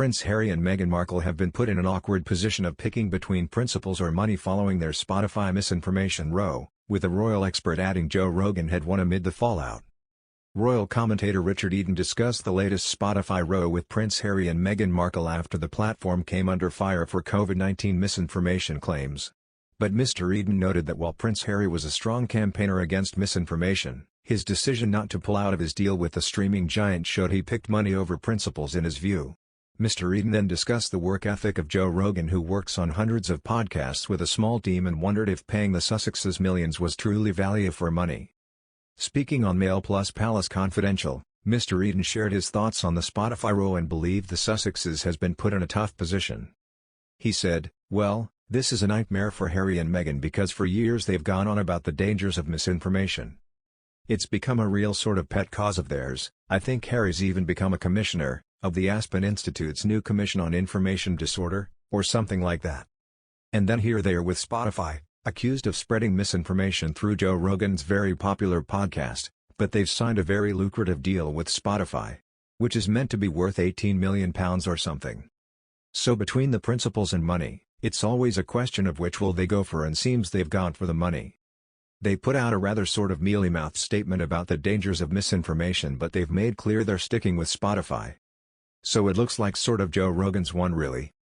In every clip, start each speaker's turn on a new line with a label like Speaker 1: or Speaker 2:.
Speaker 1: Prince Harry and Meghan Markle have been put in an awkward position of picking between principles or money following their Spotify misinformation row, with a royal expert adding Joe Rogan had won amid the fallout. Royal commentator Richard Eden discussed the latest Spotify row with Prince Harry and Meghan Markle after the platform came under fire for COVID-19 misinformation claims. But Mr. Eden noted that while Prince Harry was a strong campaigner against misinformation, his decision not to pull out of his deal with the streaming giant showed he picked money over principles in his view. Mr. Eden then discussed the work ethic of Joe Rogan, who works on hundreds of podcasts with a small team, and wondered if paying the Sussexes millions was truly value for money. Speaking on Mail Plus Palace Confidential, Mr. Eden shared his thoughts on the Spotify row and believed the Sussexes has been put in a tough position. He said, "Well, this is a nightmare for Harry and Meghan because for years they've gone on about the dangers of misinformation. It's become a real sort of pet cause of theirs. I think Harry's even become a commissioner of the Aspen Institute's new Commission on Information Disorder, or something like that. And then here they are with Spotify, accused of spreading misinformation through Joe Rogan's very popular podcast, but they've signed a very lucrative deal with Spotify, which is meant to be worth £18 million or something. So between the principles and money, it's always a question of which will they go for, and seems they've gone for the money. They put out a rather sort of mealy-mouthed statement about the dangers of misinformation, but they've made clear they're sticking with Spotify. So it looks like sort of Joe Rogan's one, really."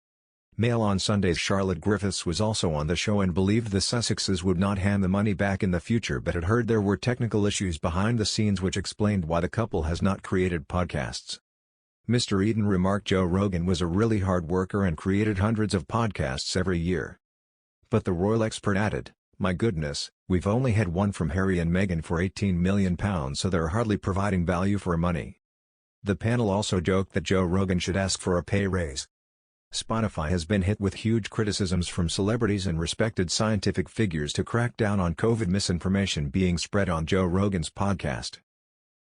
Speaker 1: Mail on Sunday's Charlotte Griffiths was also on the show and believed the Sussexes would not hand the money back in the future, but had heard there were technical issues behind the scenes which explained why the couple has not created podcasts. Mr. Eden remarked Joe Rogan was a really hard worker and created hundreds of podcasts every year. But the royal expert added, "My goodness, we've only had one from Harry and Meghan for £18 million, so they're hardly providing value for money." The panel also joked that Joe Rogan should ask for a pay raise. Spotify has been hit with huge criticisms from celebrities and respected scientific figures to crack down on COVID misinformation being spread on Joe Rogan's podcast.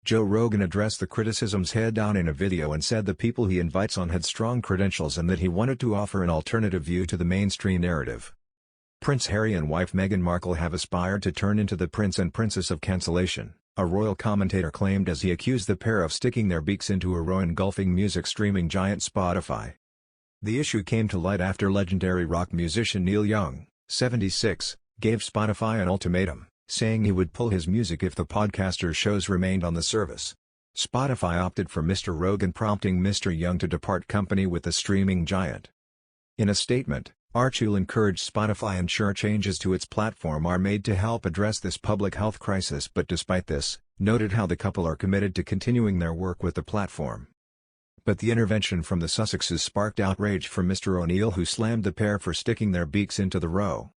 Speaker 1: Joe Rogan addressed the criticisms head-on in a video and said the people he invites on had strong credentials and that he wanted to offer an alternative view to the mainstream narrative. Prince Harry and wife Meghan Markle have aspired to turn into the Prince and Princess of cancellation, a royal commentator claimed as he accused the pair of sticking their beaks into a row engulfing music streaming giant Spotify. The issue came to light after legendary rock musician Neil Young, 76, gave Spotify an ultimatum, saying he would pull his music if the podcaster's shows remained on the service. Spotify opted for Mr. Rogan, prompting Mr. Young to depart company with the streaming giant. In a statement, Archie encouraged Spotify ensure changes to its platform are made to help address this public health crisis, but despite this, noted how the couple are committed to continuing their work with the platform. But the intervention from the Sussexes sparked outrage from Mr. O'Neill, who slammed the pair for sticking their beaks into the row.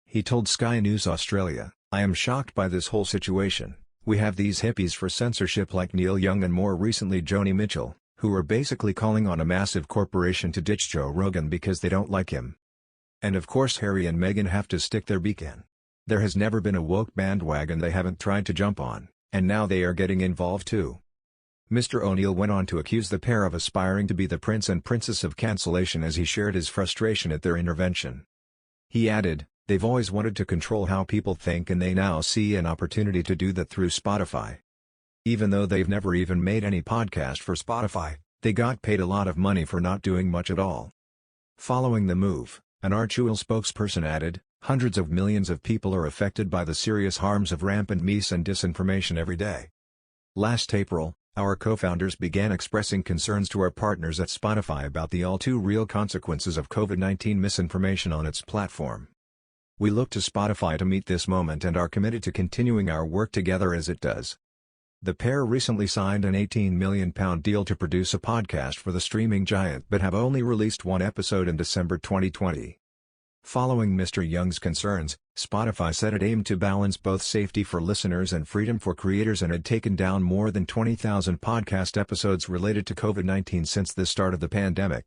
Speaker 1: He told Sky News Australia, "I am shocked by this whole situation. We have these hippies for censorship like Neil Young and more recently Joni Mitchell, who are basically calling on a massive corporation to ditch Joe Rogan because they don't like him. And of course Harry and Meghan have to stick their beak in. There has never been a woke bandwagon they haven't tried to jump on, and now they are getting involved too." Mr. O'Neill went on to accuse the pair of aspiring to be the Prince and Princess of cancellation as he shared his frustration at their intervention. He added, "They've always wanted to control how people think and they now see an opportunity to do that through Spotify. Even though they've never even made any podcast for Spotify, they got paid a lot of money for not doing much at all." Following the move, an Archie spokesperson added, "Hundreds of millions of people are affected by the serious harms of rampant mis and disinformation every day. Last April, our co-founders began expressing concerns to our partners at Spotify about the all-too-real consequences of COVID-19 misinformation on its platform. We look to Spotify to meet this moment and are committed to continuing our work together as it does." The pair recently signed an £18 million deal to produce a podcast for the streaming giant but have only released one episode in December 2020. Following Mr. Young's concerns, Spotify said it aimed to balance both safety for listeners and freedom for creators and had taken down more than 20,000 podcast episodes related to COVID-19 since the start of the pandemic.